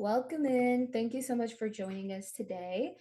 Welcome in. Thank you so much for joining us today.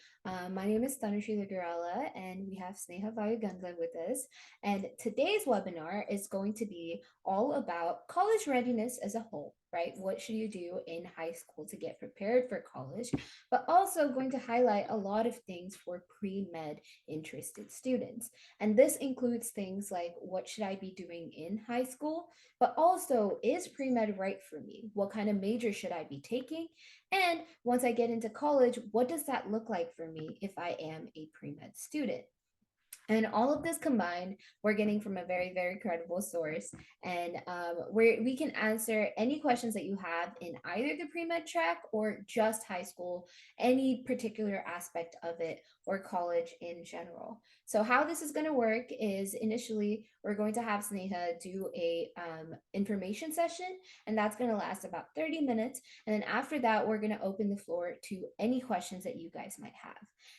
My name is Tanushree Duggirala, and we have Sneha Vayugandla with us. And today's webinar is going to be all about college readiness as a whole, right? What should you do in high school to get prepared for college? But also going to highlight a lot of things for pre-med interested students. And this includes things like what should I be doing in high school? But also, is pre-med right for me? What kind of major should I be taking? And once I get into college, what does that look like for me if I am a pre-med student? And all of this combined, we're getting from a very, very credible source. And we can answer any questions that you have in either the pre-med track or just high school, any particular aspect of it, or college in general. So how this is going to work is initially we're going to have Sneha do a information session, and that's going to last about 30 minutes. And then after that, we're going to open the floor to any questions that you guys might have.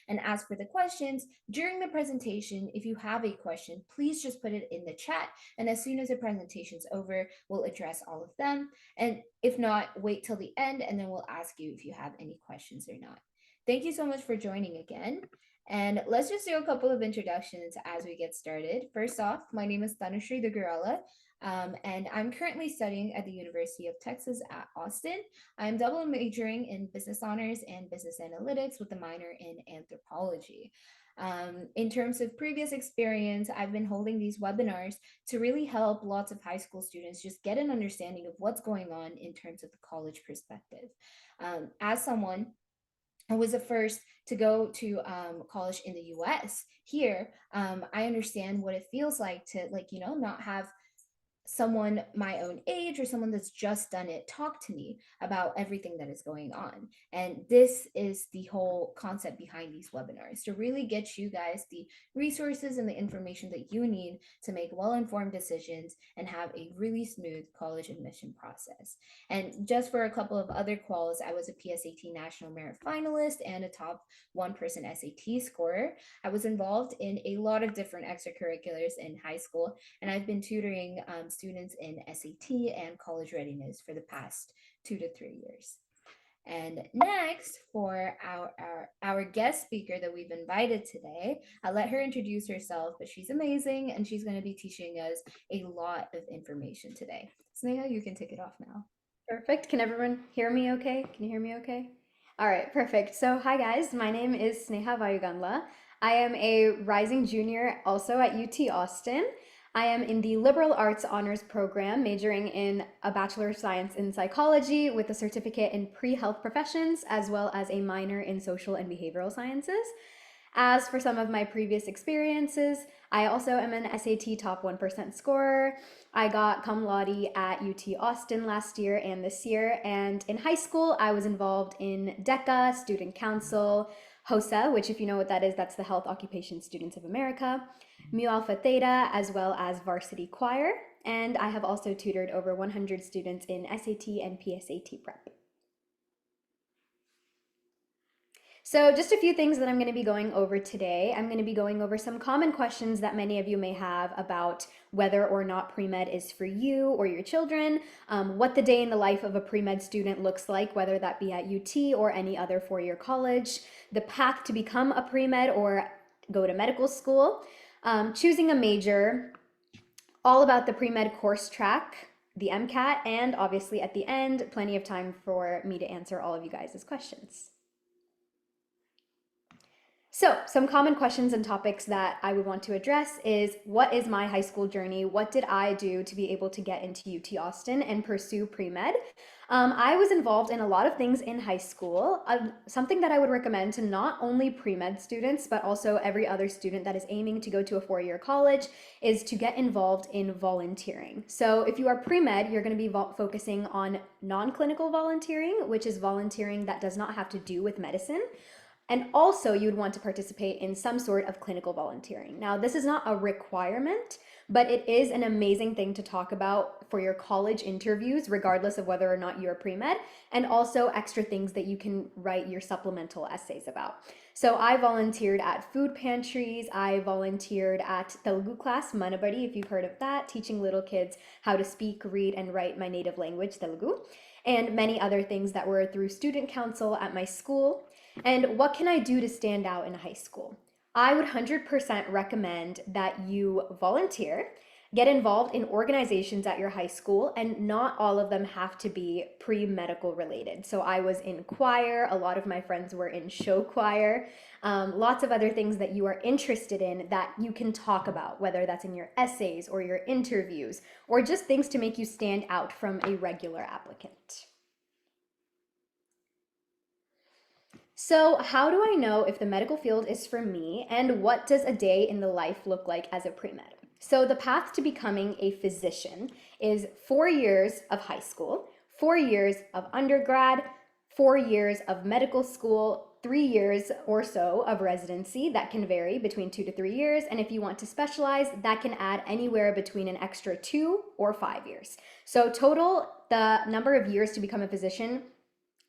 And as for the questions, during the presentation, if you have a question, please just put it in the chat. And as soon as the presentation's over, we'll address all of them. And if not, wait till the end, and then we'll ask you if you have any questions or not. Thank you so much for joining again. And let's just do a couple of introductions as we get started. First off, my name is Tanushree Duggirala, and I'm currently studying at the University of Texas at Austin. I'm double majoring in business honors and business analytics with a minor in anthropology. In terms of previous experience, I've been holding these webinars to really help lots of high school students just get an understanding of what's going on in terms of the college perspective. As someone who was the first to go to college in the US here, I understand what it feels like to not have someone my own age or someone that's just done it talk to me about everything that is going on. And this is the whole concept behind these webinars, to really get you guys the resources and the information that you need to make well-informed decisions and have a really smooth college admission process. And just for a couple of other quals, I was a PSAT National Merit finalist and a top 1% SAT scorer. I was involved in a lot of different extracurriculars in high school, and I've been tutoring students in SAT and college readiness for the past 2 to 3 years. And next, for our guest speaker that we've invited today, I'll let her introduce herself, but she's amazing and she's going to be teaching us a lot of information today. Sneha, you can take it off now. Perfect. Can everyone hear me okay? Can you hear me okay? All right, perfect. So, hi guys, my name is Sneha Vayugandla. I am a rising junior also at UT Austin. I am in the Liberal Arts Honors Program, majoring in a Bachelor of Science in Psychology with a certificate in pre-health professions, as well as a minor in Social and Behavioral Sciences. As for some of my previous experiences, I also am an SAT top 1% scorer. I got cum laude at UT Austin last year and this year. And in high school, I was involved in DECA, Student Council, HOSA, which, if you know what that is, that's the Health Occupation Students of America, Mu Alpha Theta, as well as varsity choir. And I have also tutored over 100 students in SAT and PSAT prep. So just a few things that I'm going to be going over today. I'm going to be going over some common questions that many of you may have about whether or not pre-med is for you or your children, what the day in the life of a pre-med student looks like, whether that be at UT or any other four-year college, the path to become a pre-med or go to medical school, choosing a major, all about the pre-med course track, the MCAT, and obviously at the end, plenty of time for me to answer all of you guys' questions. So some common questions and topics that I would want to address is, what is my high school journey? What did I do to be able to get into UT Austin and pursue pre-med? I was involved in a lot of things in high school. Something that I would recommend to not only pre-med students, but also every other student that is aiming to go to a four-year college is to get involved in volunteering. So if you are pre-med, you're going to be focusing on non-clinical volunteering, which is volunteering that does not have to do with medicine. And also, you'd want to participate in some sort of clinical volunteering. Now, this is not a requirement, but it is an amazing thing to talk about for your college interviews, regardless of whether or not you're pre-med, and also extra things that you can write your supplemental essays about. So I volunteered at food pantries. I volunteered at Telugu class, Manabadi, if you've heard of that, teaching little kids how to speak, read, and write my native language, Telugu, and many other things that were through student council at my school. And what can I do to stand out in high school? I would 100% recommend that you volunteer, get involved in organizations at your high school, and not all of them have to be pre-medical related. So I was in choir, a lot of my friends were in show choir, lots of other things that you are interested in that you can talk about, whether that's in your essays or your interviews, or just things to make you stand out from a regular applicant. So, how do I know if the medical field is for me, and what does a day in the life look like as a pre-med? So, the path to becoming a physician is 4 years of high school, 4 years of undergrad, 4 years of medical school, 3 years or so of residency. That can vary between 2 to 3 years. And if you want to specialize, that can add anywhere between an extra 2 or 5 years. So, total, the number of years to become a physician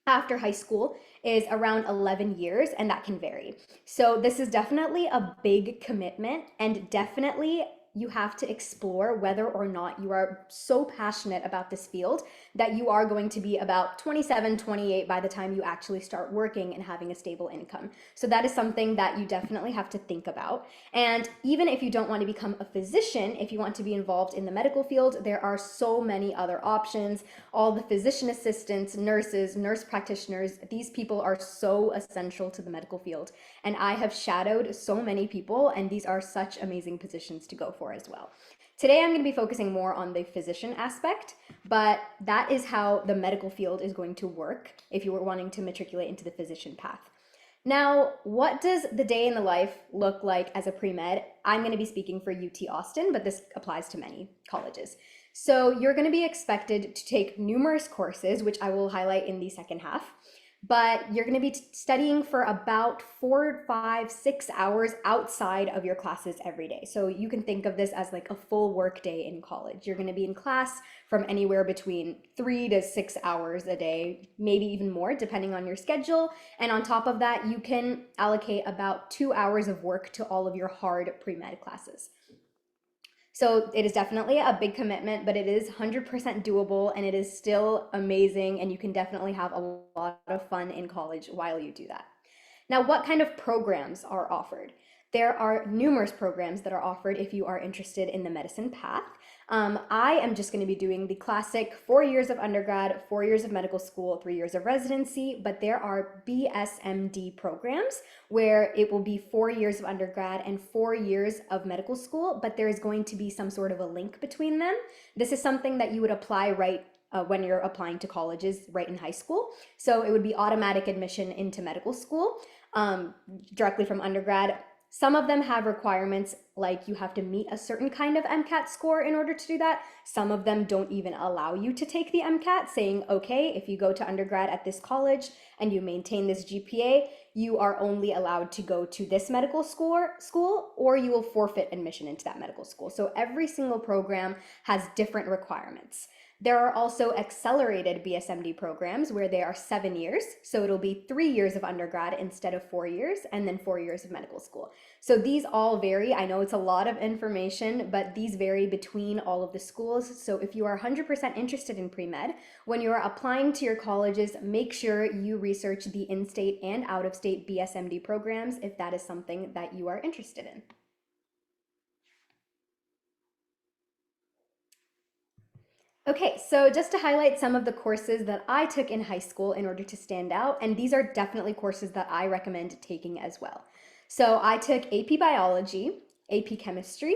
after high school is around 11 years, and that can vary. So this is definitely a big commitment, and definitely you have to explore whether or not you are so passionate about this field that you are going to be about 27, 28 by the time you actually start working and having a stable income. So that is something that you definitely have to think about. And even if you don't want to become a physician, if you want to be involved in the medical field, there are so many other options. All the physician assistants, nurses, nurse practitioners, these people are so essential to the medical field. And I have shadowed so many people, and these are such amazing positions to go for as well. Today, I'm going to be focusing more on the physician aspect, but that is how the medical field is going to work if you were wanting to matriculate into the physician path. Now, what does the day in the life look like as a pre-med? I'm going to be speaking for UT Austin, but this applies to many colleges. So you're going to be expected to take numerous courses, which I will highlight in the second half. But you're going to be studying for about 4, 5, 6 hours outside of your classes every day. So you can think of this as like a full work day in college. You're going to be in class from anywhere between 3 to 6 hours a day, maybe even more, depending on your schedule. And on top of that, you can allocate about 2 hours of work to all of your hard pre-med classes. So it is definitely a big commitment, but it is 100% doable, and it is still amazing, and you can definitely have a lot of fun in college while you do that. Now, what kind of programs are offered? There are numerous programs that are offered if you are interested in the medicine path. I am just going to be doing the classic 4 years of undergrad, 4 years of medical school, 3 years of residency, but there are BSMD programs where it will be 4 years of undergrad and 4 years of medical school, but there is going to be some sort of a link between them. This is something that you would apply when you're applying to colleges right in high school. So it would be automatic admission into medical school directly from undergrad. Some of them have requirements like you have to meet a certain kind of MCAT score in order to do that. Some of them don't even allow you to take the MCAT, saying, okay, if you go to undergrad at this college and you maintain this GPA, you are only allowed to go to this medical school, or you will forfeit admission into that medical school. So every single program has different requirements. There are also accelerated BSMD programs where they are 7 years. So it'll be 3 years of undergrad instead of 4 years, and then 4 years of medical school. So these all vary. I know it's a lot of information, but these vary between all of the schools. So if you are 100% interested in pre-med, when you are applying to your colleges, make sure you research the in-state and out-of-state BSMD programs if that is something that you are interested in. Okay, so just to highlight some of the courses that I took in high school in order to stand out, and these are definitely courses that I recommend taking as well. So I took AP Biology, AP Chemistry,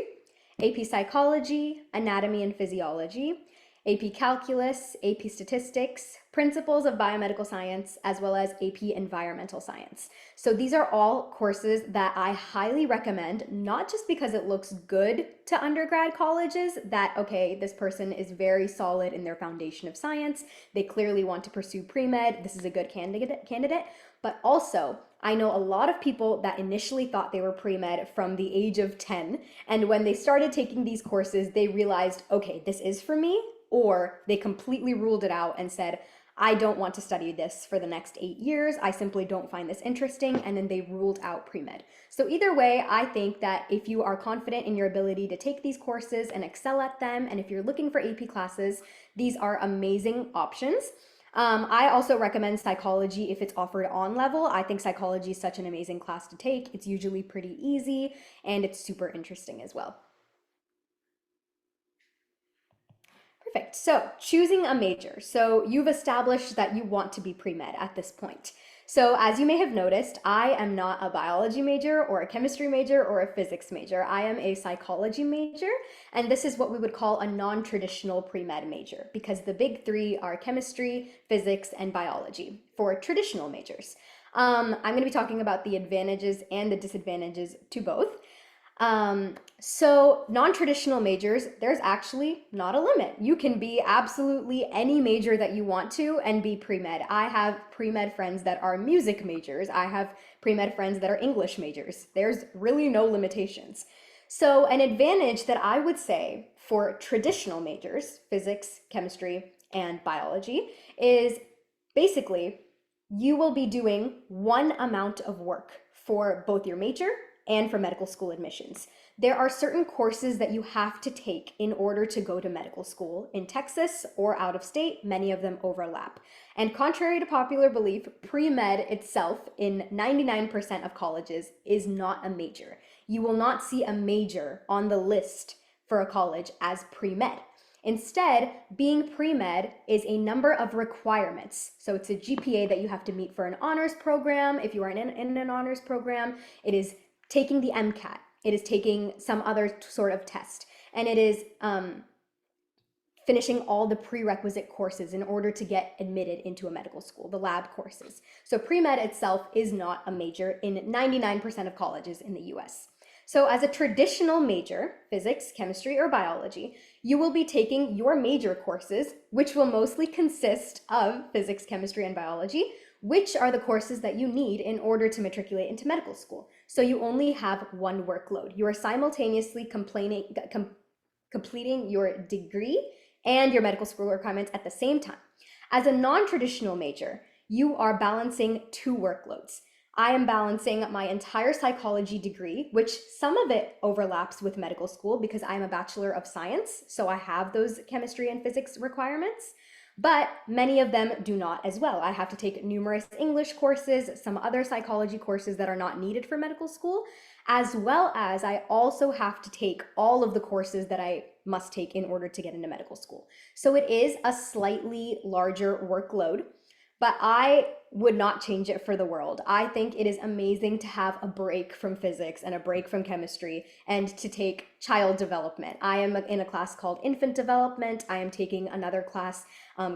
AP Psychology, Anatomy and Physiology, AP Calculus, AP Statistics, Principles of Biomedical Science, as well as AP Environmental Science. So these are all courses that I highly recommend, not just because it looks good to undergrad colleges that, okay, this person is very solid in their foundation of science, they clearly want to pursue pre-med, this is a good candidate, but also I know a lot of people that initially thought they were pre-med from the age of 10, and when they started taking these courses, they realized, okay, this is for me, or they completely ruled it out and said, I don't want to study this for the next 8 years. I simply don't find this interesting. And then they ruled out pre-med. So either way, I think that if you are confident in your ability to take these courses and excel at them, and if you're looking for AP classes, these are amazing options. I also recommend psychology if it's offered on level. I think psychology is such an amazing class to take. It's usually pretty easy and it's super interesting as well. Perfect. So choosing a major. So you've established that you want to be pre-med at this point. So as you may have noticed, I am not a biology major or a chemistry major or a physics major. I am a psychology major, and this is what we would call a non-traditional pre-med major because the big three are chemistry, physics, and biology for traditional majors. I'm going to be talking about the advantages and the disadvantages to both. So non-traditional majors, there's actually not a limit. You can be absolutely any major that you want to and be pre-med. I have pre-med friends that are music majors. I have pre-med friends that are English majors. There's really no limitations. So an advantage that I would say for traditional majors, physics, chemistry, and biology, is basically you will be doing one amount of work for both your major and for medical school admissions. There are certain courses that you have to take in order to go to medical school. In Texas or out of state, many of them overlap. And contrary to popular belief, pre-med itself in 99% of colleges is not a major. You will not see a major on the list for a college as pre-med. Instead, being pre-med is a number of requirements. So it's a GPA that you have to meet for an honors program. If you are in an honors program, it is taking the MCAT, it is taking some other sort of test, and it is finishing all the prerequisite courses in order to get admitted into a medical school, the lab courses. So pre-med itself is not a major in 99% of colleges in the US. So as a traditional major, physics, chemistry, or biology, you will be taking your major courses, which will mostly consist of physics, chemistry, and biology, which are the courses that you need in order to matriculate into medical school. So you only have one workload. You are simultaneously completing your degree and your medical school requirements at the same time. As a non-traditional major, you are balancing two workloads. I am balancing my entire psychology degree, which some of it overlaps with medical school because I'm a Bachelor of Science, so I have those chemistry and physics requirements. But many of them do not as well. I have to take numerous English courses, some other psychology courses that are not needed for medical school, as well as I also have to take all of the courses that I must take in order to get into medical school. So it is a slightly larger workload, but I would not change it for the world. I think it is amazing to have a break from physics and a break from chemistry and to take child development. I am in a class called infant development. I am taking another class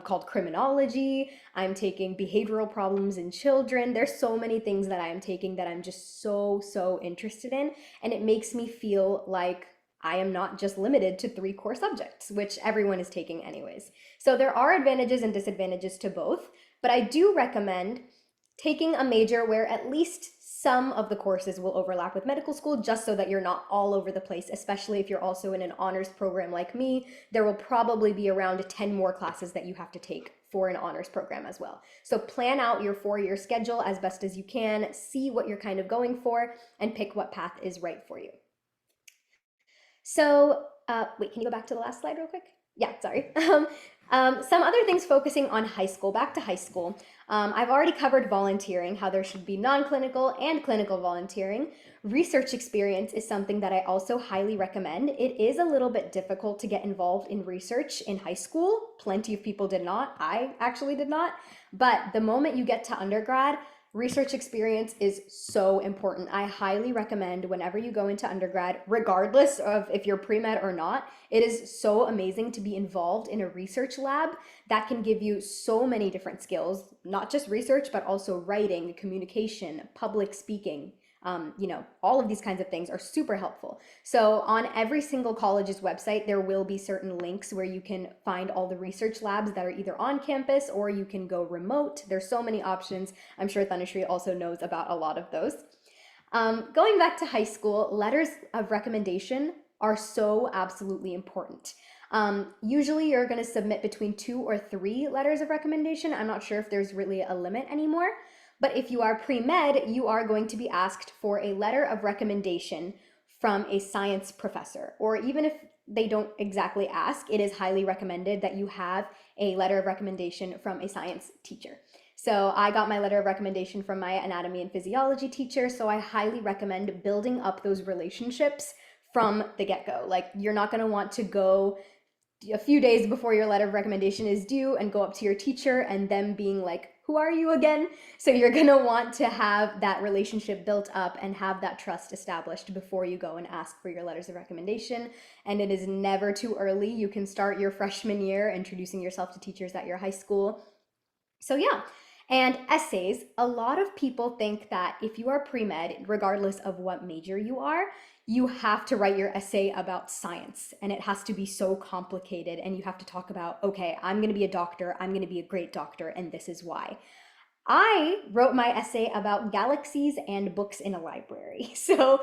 called criminology. I'm taking behavioral problems in children. There's so many things that I am taking that I'm just so interested in. And it makes me feel like I am not just limited to 3 core subjects, which everyone is taking anyways. So there are advantages and disadvantages to both. But I do recommend taking a major where at least some of the courses will overlap with medical school, just so that you're not all over the place, especially if you're also in an honors program like me. There will probably be around 10 more classes that you have to take for an honors program as well. So plan out your 4-year schedule as best as you can, see what you're kind of going for, and pick what path is right for you. So, wait, can you go back to the last slide real quick? Yeah, sorry. Some other things focusing on high school, back to high school. I've already covered volunteering, how there should be non-clinical and clinical volunteering. Research experience is something that I also highly recommend. It is a little bit difficult to get involved in research in high school. Plenty of people did not. I actually did not. But the moment you get to undergrad, research experience is so important. I highly recommend whenever you go into undergrad, regardless of if you're pre-med or not, it is so amazing to be involved in a research lab that can give you so many different skills, not just research, but also writing, communication, public speaking. All of these kinds of things are super helpful. So on every single college's website, there will be certain links where you can find all the research labs that are either on campus or you can go remote. There's so many options. I'm sure Tanushree also knows about a lot of those. Going back to high school, letters of recommendation are so absolutely important. Usually you're going to submit between 2 or 3 letters of recommendation. I'm not sure if there's really a limit anymore. But if you are pre-med, you are going to be asked for a letter of recommendation from a science professor. Or even if they don't exactly ask, it is highly recommended that you have a letter of recommendation from a science teacher. So I got my letter of recommendation from my anatomy and physiology teacher, so I highly recommend building up those relationships from the get-go. Like, you're not going to want to go a few days before your letter of recommendation is due and go up to your teacher and them being like, who are you again? So you're gonna want to have that relationship built up and have that trust established before you go and ask for your letters of recommendation. And it is never too early. You can start your freshman year introducing yourself to teachers at your high school. So yeah. And essays, a lot of people think that if you are pre-med, regardless of what major you are, you have to write your essay about science, and it has to be so complicated, and you have to talk about, okay, I'm going to be a doctor, I'm going to be a great doctor, and this is why. I wrote my essay about galaxies and books in a library. So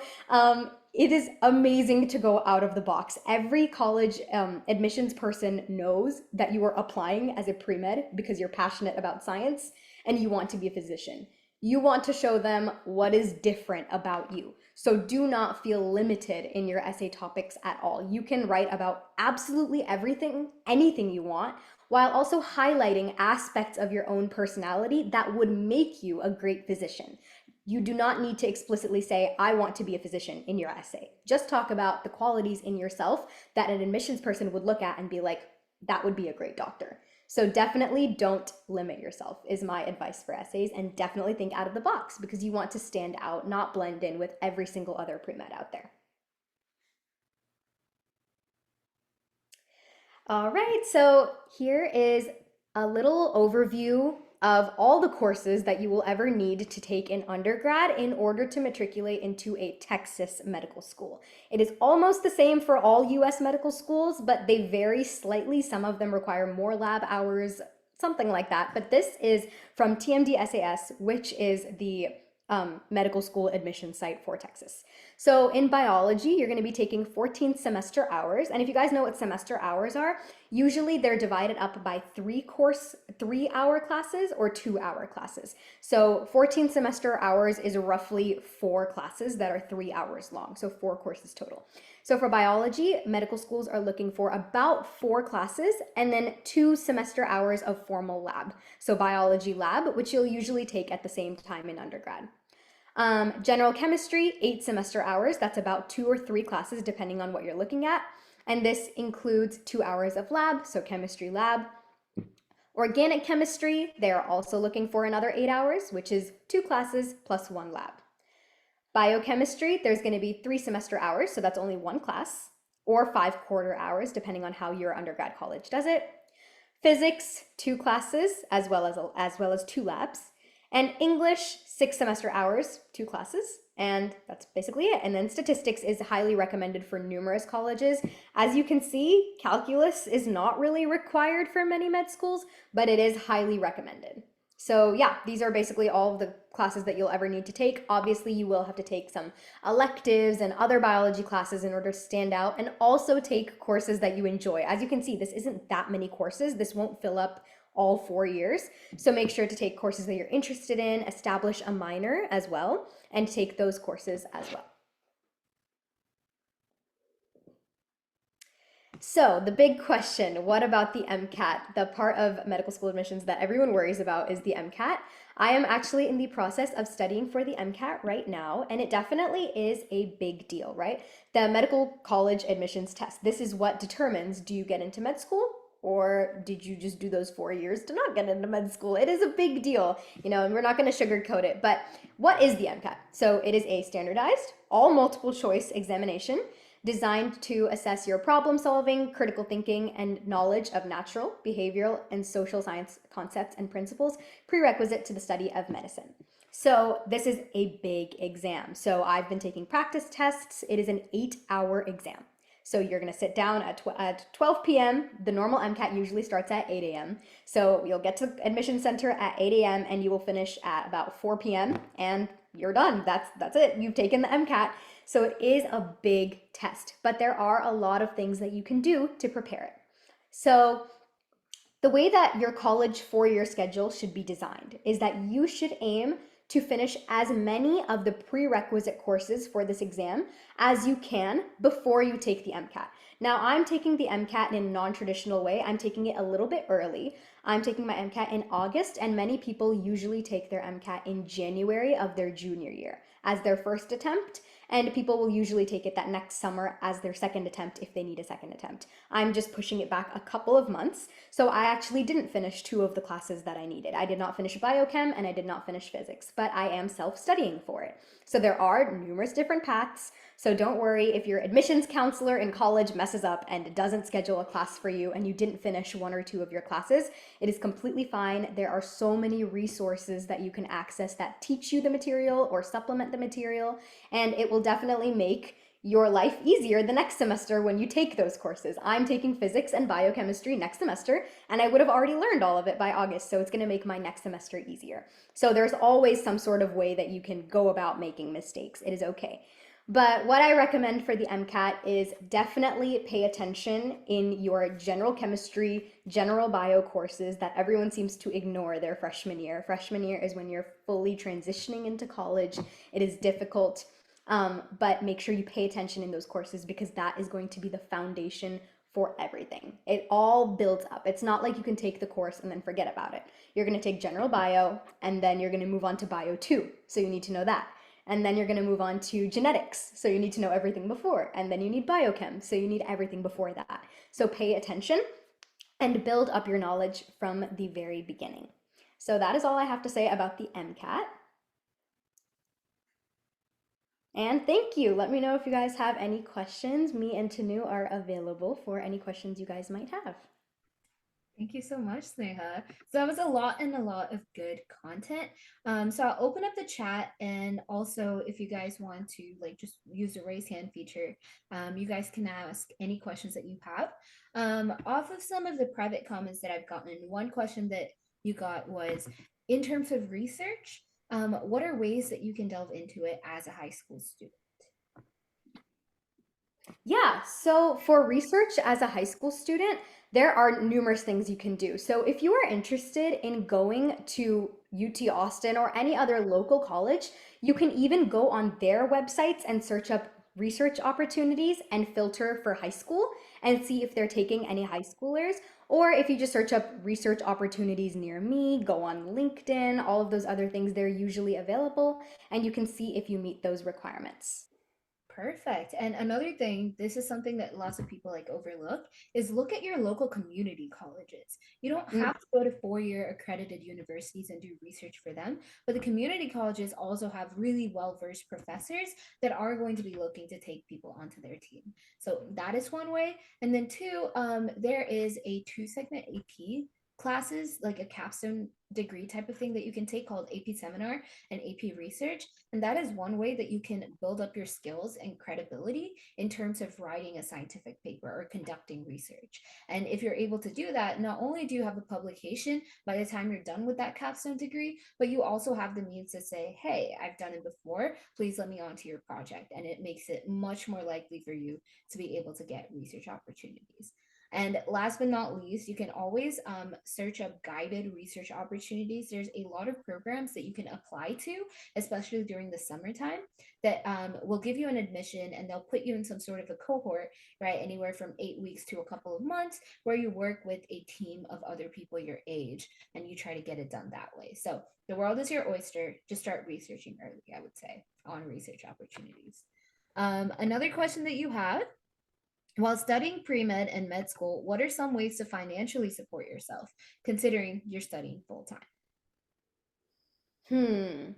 it is amazing to go out of the box. Every college admissions person knows that you are applying as a pre-med because you're passionate about science and you want to be a physician. You want to show them what is different about you. So do not feel limited in your essay topics at all. You can write about absolutely everything, anything you want, while also highlighting aspects of your own personality that would make you a great physician. You do not need to explicitly say, I want to be a physician in your essay. Just talk about the qualities in yourself that an admissions person would look at and be like, that would be a great doctor. So definitely don't limit yourself is my advice for essays, and definitely think out of the box because you want to stand out, not blend in with every single other pre-med out there. All right, so here is a little overview of all the courses that you will ever need to take in undergrad in order to matriculate into a Texas medical school. It is almost the same for all US medical schools, but they vary slightly. Some of them require more lab hours, something like that. But this is from TMD SAS, which is the medical school admission site for Texas. So in biology, you're going to be taking 14 semester hours. And if you guys know what semester hours are, usually they're divided up by 3-hour classes or 2-hour classes. So 14 semester hours is roughly 4 classes that are 3 hours long. So 4 courses total. So for biology, medical schools are looking for about 4 classes and then 2 semester hours of formal lab. So biology lab, which you'll usually take at the same time in undergrad. General chemistry, 8 semester hours. That's about 2 or 3 classes depending on what you're looking at. And this includes 2 hours of lab, so chemistry lab. Organic chemistry, they're also looking for another 8 hours, which is 2 classes plus 1 lab. Biochemistry, there's going to be 3 semester hours, so that's only 1 class, or 5 quarter hours, depending on how your undergrad college does it. Physics, 2 classes, as well as 2 labs. And English, 6 semester hours, 2 classes, and that's basically it. And then statistics is highly recommended for numerous colleges. As you can see, calculus is not really required for many med schools, but it is highly recommended. So yeah, these are basically all of the classes that you'll ever need to take. Obviously, you will have to take some electives and other biology classes in order to stand out, and also take courses that you enjoy. As you can see, this isn't that many courses. This won't fill up all 4 years. So make sure to take courses that you're interested in, establish a minor as well, and take those courses as well. So the big question, what about the MCAT? The part of medical school admissions that everyone worries about is the MCAT. I am actually in the process of studying for the MCAT right now, and it definitely is a big deal, right? The medical college admissions test. This is what determines, do you get into med school or did you just do those 4 years to not get into med school? It is a big deal, and we're not going to sugarcoat it. But what is the MCAT? So it is a standardized, all multiple choice examination designed to assess your problem solving, critical thinking, and knowledge of natural, behavioral, and social science concepts and principles prerequisite to the study of medicine. So this is a big exam. So I've been taking practice tests. It is an 8-hour exam. So you're going to sit down at 12 p.m. The normal MCAT usually starts at 8 a.m. So you'll get to admission center at 8 a.m. and you will finish at about 4 p.m. and you're done. That's it. You've taken the MCAT. So it is a big test, but there are a lot of things that you can do to prepare it. So the way that your college 4-year schedule should be designed is that you should aim to finish as many of the prerequisite courses for this exam as you can before you take the MCAT. Now, I'm taking the MCAT in a non-traditional way. I'm taking it a little bit early. I'm taking my MCAT in August, and many people usually take their MCAT in January of their junior year as their first attempt, and people will usually take it that next summer as their second attempt if they need a second attempt. I'm just pushing it back a couple of months, so I actually didn't finish 2 of the classes that I needed. I did not finish biochem and I did not finish physics, but I am self-studying for it. So there are numerous different paths, so don't worry if your admissions counselor in college messes up and doesn't schedule a class for you and you didn't finish 1 or 2 of your classes. It is completely fine. There are so many resources that you can access that teach you the material or supplement the material, and it will definitely make your life easier the next semester when you take those courses. I'm taking physics and biochemistry next semester, and I would have already learned all of it by August, so it's going to make my next semester easier. So there's always some sort of way that you can go about making mistakes. It is okay. But what I recommend for the MCAT is definitely pay attention in your general chemistry, general bio courses that everyone seems to ignore their freshman year. Freshman year is when you're fully transitioning into college. It is difficult, but make sure you pay attention in those courses because that is going to be the foundation for everything. It all builds up. It's not like you can take the course and then forget about it. You're going to take general bio and then you're going to move on to bio 2. So you need to know that. And then you're going to move on to genetics. So you need to know everything before. And then you need biochem. So you need everything before that. So pay attention and build up your knowledge from the very beginning. So that is all I have to say about the MCAT. And thank you. Let me know if you guys have any questions. Me and Tanu are available for any questions you guys might have. Thank you so much, Sneha. So that was a lot and a lot of good content. So I'll open up the chat, and also if you guys want to like just use the raise hand feature, you guys can ask any questions that you have. Off of some of the private comments that I've gotten, one question that you got was, in terms of research, what are ways that you can delve into it as a high school student? Yeah, so for research as a high school student, there are numerous things you can do. So if you are interested in going to UT Austin or any other local college, you can even go on their websites and search up research opportunities and filter for high school and see if they're taking any high schoolers. Or if you just search up research opportunities near me, go on LinkedIn, all of those other things, they're usually available, and you can see if you meet those requirements. Perfect. And another thing, this is something that lots of people like overlook, is look at your local community colleges. You don't Mm. have to go to 4-year accredited universities and do research for them, but the community colleges also have really well-versed professors that are going to be looking to take people onto their team. So that is one way. And then two, there is a 2-segment AP classes, like a capstone degree type of thing that you can take called AP Seminar and AP Research. And that is one way that you can build up your skills and credibility in terms of writing a scientific paper or conducting research. And if you're able to do that, not only do you have a publication by the time you're done with that capstone degree, but you also have the means to say, hey, I've done it before, please let me onto your project. And it makes it much more likely for you to be able to get research opportunities. And last but not least, you can always search up guided research opportunities. There's a lot of programs that you can apply to, especially during the summertime, that will give you an admission, and they'll put you in some sort of a cohort, right? Anywhere from 8 weeks to a couple of months, where you work with a team of other people your age and you try to get it done that way. So the world is your oyster. Just start researching early, I would say, on research opportunities. Another question that you had While studying pre-med and med school, what are some ways to financially support yourself, considering you're studying full time? Hmm.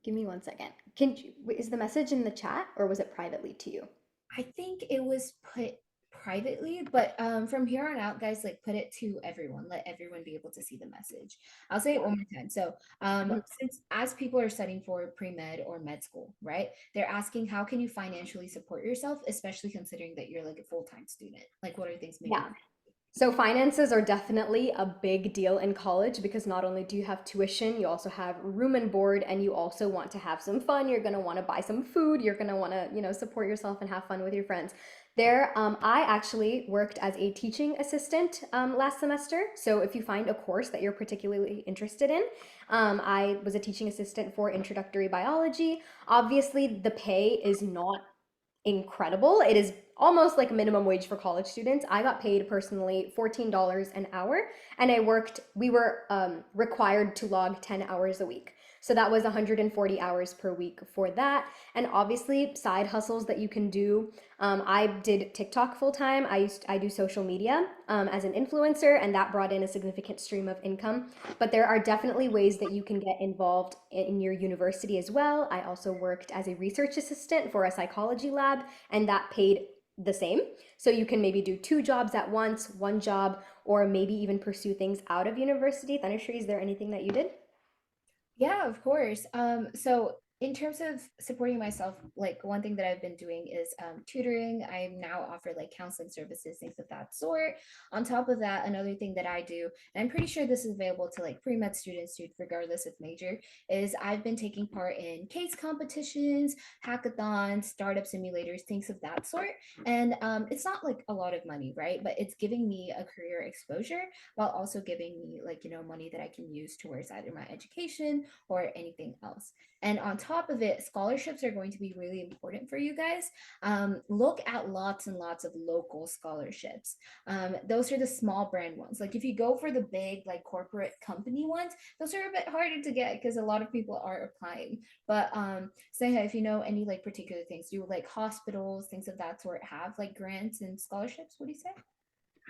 Give me one second. Is the message in the chat or was it privately to you? I think it was put privately, but from here on out, guys, like put it to everyone. Let everyone be able to see the message. I'll say it Yeah. one more time. So, Mhm. since as people are studying for pre-med or med school, right? They're asking how can you financially support yourself, especially considering that you're like a full-time student. Like, what are things maybe? Yeah. So finances are definitely a big deal in college because not only do you have tuition, you also have room and board, and you also want to have some fun. You're going to want to buy some food. You're going to want to, support yourself and have fun with your friends. I actually worked as a teaching assistant last semester. So if you find a course that you're particularly interested in, I was a teaching assistant for introductory biology. Obviously, the pay is not incredible. It is almost like minimum wage for college students. I got paid personally $14 an hour, and we were required to log 10 hours a week. So that was 140 hours per week for that. And obviously, side hustles that you can do. I did TikTok full time. I do social media as an influencer, and that brought in a significant stream of income. But there are definitely ways that you can get involved in your university as well. I also worked as a research assistant for a psychology lab, and that paid the same. So you can maybe do two jobs at once, one job, or maybe even pursue things out of university. Tanushree, is there anything that you did? Yeah, of course. So in terms of supporting myself, like one thing that I've been doing is tutoring. I now offer like counseling services, things of that sort. On top of that, another thing that I do, and I'm pretty sure this is available to like pre-med students too, regardless of major, is I've been taking part in case competitions, hackathons, startup simulators, things of that sort. And it's not like a lot of money, right? But it's giving me a career exposure while also giving me like, money that I can use towards either my education or anything else. And on top of it, scholarships are going to be really important for you guys. Look at lots and lots of local scholarships. Those are the small brand ones. Like if you go for the big, like corporate company ones, those are a bit harder to get because a lot of people are applying. But Sneha, if you know any like particular things, do like hospitals, things of that sort have like grants and scholarships? What do you say?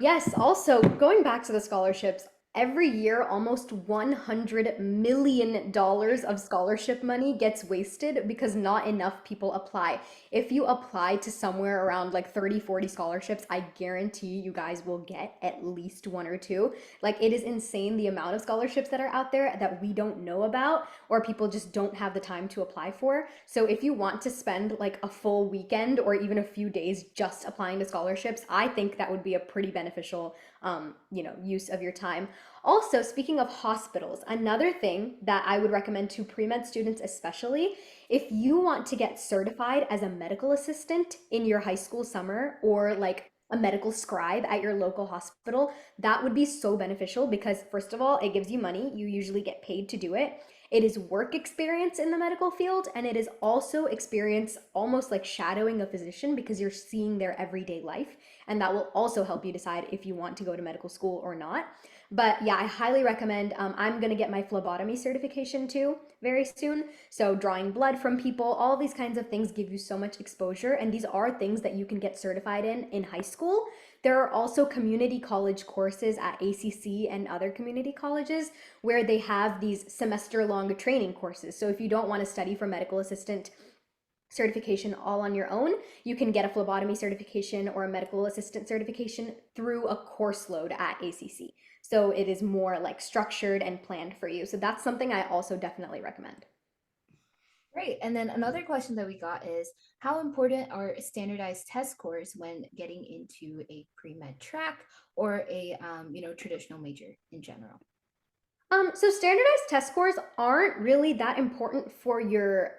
Yes, also going back to the scholarships, every year almost $100 million of scholarship money gets wasted because not enough people apply. If you apply to somewhere around like 30, 40 scholarships, I guarantee you guys will get at least one or two. Like it is insane the amount of scholarships that are out there that we don't know about or people just don't have the time to apply for. So if you want to spend like a full weekend or even a few days just applying to scholarships, I think that would be a pretty beneficial use of your time. Also, speaking of hospitals, another thing that I would recommend to pre-med students especially, if you want to get certified as a medical assistant in your high school summer or like a medical scribe at your local hospital, that would be so beneficial because first of all, it gives you money. You usually get paid to do it. It is work experience in the medical field, and it is also experience almost like shadowing a physician because you're seeing their everyday life. And that will also help you decide if you want to go to medical school or not. But yeah, I highly recommend. I'm going to get my phlebotomy certification too very soon. So, drawing blood from people, all these kinds of things give you so much exposure. And these are things that you can get certified in high school. There are also community college courses at ACC and other community colleges where they have these semester long training courses. So, if you don't want to study for medical assistant certification all on your own, you can get a phlebotomy certification or a medical assistant certification through a course load at ACC. So it is more like structured and planned for you. So that's something I also definitely recommend. Great. And then another question that we got is how important are standardized test scores when getting into a pre-med track or a traditional major in general? So standardized test scores aren't really that important for your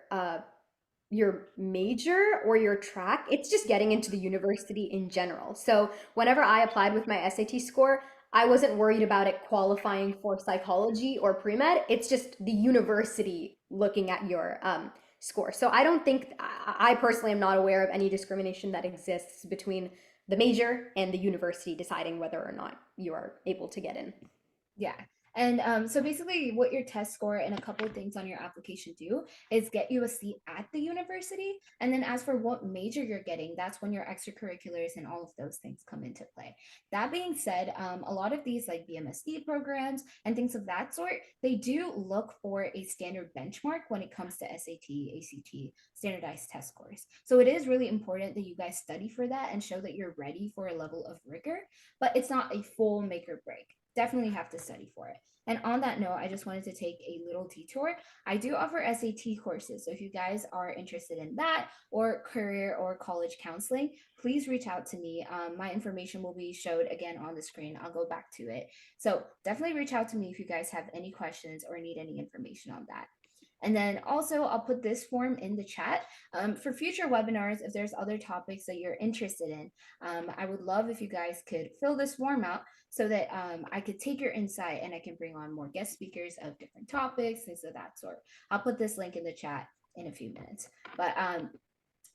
major or your track. It's just getting into the university in general. So whenever I applied with my SAT score, I wasn't worried about it qualifying for psychology or pre-med. It's just the university looking at your score. So I don't think, I personally am not aware of any discrimination that exists between the major and the university deciding whether or not you are able to get in. Yeah. And so basically, what your test score and a couple of things on your application do is get you a seat at the university. And then, as for what major you're getting, that's when your extracurriculars and all of those things come into play. That being said, a lot of these like BMSD programs and things of that sort, they do look for a standard benchmark when it comes to SAT, ACT, standardized test scores. So it is really important that you guys study for that and show that you're ready for a level of rigor, but it's not a full make or break. Definitely have to study for it. And on that note, I just wanted to take a little detour. I do offer SAT courses. So if you guys are interested in that or career or college counseling, please reach out to me. My information will be showed again on the screen. I'll go back to it. So definitely reach out to me if you guys have any questions or need any information on that. And then also, I'll put this form in the chat for future webinars. If there's other topics that you're interested in, I would love if you guys could fill this form out so that I could take your insight and I can bring on more guest speakers of different topics, things of that sort. I'll put this link in the chat in a few minutes. But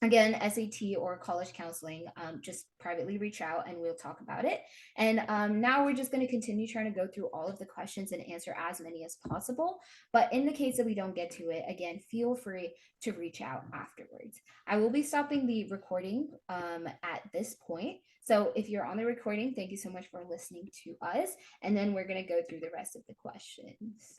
again, SAT or college counseling, just privately reach out and we'll talk about it. And now we're just going to continue trying to go through all of the questions and answer as many as possible. But in the case that we don't get to it, again, feel free to reach out afterwards. I will be stopping the recording at this point. So if you're on the recording, thank you so much for listening to us. And then we're going to go through the rest of the questions.